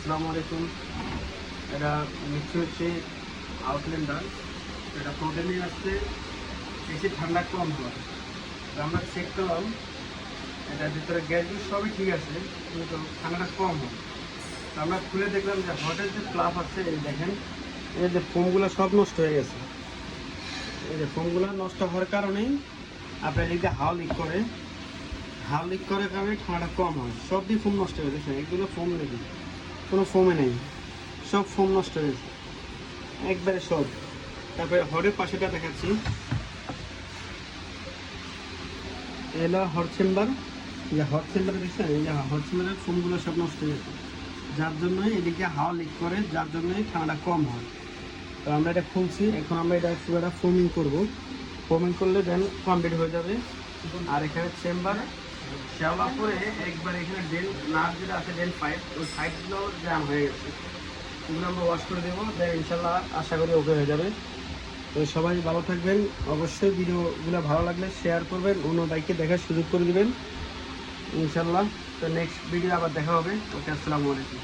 আসসালামু আলাইকুম। এটা মিক্সি আউটল্যান্ডার। এটা প্রোটিনে আসছে বেশি ঠান্ডা কম হয়। তো আমরা চেক করলাম এটার ভিতরে গ্যাসগুলো সবই ঠিক আছে, কিন্তু ঠান্ডাটা কম হয়। তো আমরা খুলে দেখলাম যে হটের যে প্লাফ আছে, এই দেখেন এই যে ফোমগুলো সব নষ্ট হয়ে গেছে। এই যে ফোমগুলো নষ্ট হওয়ার কারণেই আপনার এই যে হাওয়া লিক করার কারণে ঠান্ডাটা কম হয়। সব দিয়ে ফোম নষ্ট হয়ে গেছে, এগুলো ফোম নেই, কোনো ফোমে নেই, সব ফোম নষ্ট হয়ে গেছে একবারে সব। তারপরে হরের পাশেটা দেখাচ্ছি, এলো হট চেম্বার। যে হট চেম্বারে দেখছেন, এই যে হট চেম্বারের ফোমগুলো সব নষ্ট হয়ে গেছে, যার জন্যই এদিকে হাওয়া লিক করে, যার জন্যই ঠান্ডা কম হয়। তো আমরা এটা খুলছি, এখন আমরা এটা পুরোটা ফোমিং করব। ফোমিং করলে দেন কমপ্লিট হয়ে যাবে। আর এখানে চেম্বার শ্যাওলা পরে একবার এখানে ডেল নাট যেটা আছে, ডেল পাইপ, ওই সাইডগুলো জ্যাম হয়ে গেছে, এগুলো আমরা ওয়াশ করে দেবো, দেন ইনশাল্লাহ আশা করি ওকে হয়ে যাবে। তো সবাই ভালো থাকবেন। অবশ্যই ভিডিওগুলো ভালো লাগলে শেয়ার করবেন, অন্য বাইককে দেখার সুযোগ করে দিবেন ইনশাল্লাহ। তো নেক্সট ভিডিও আবার দেখা হবে। ওকে, আসসালামু আলাইকুম।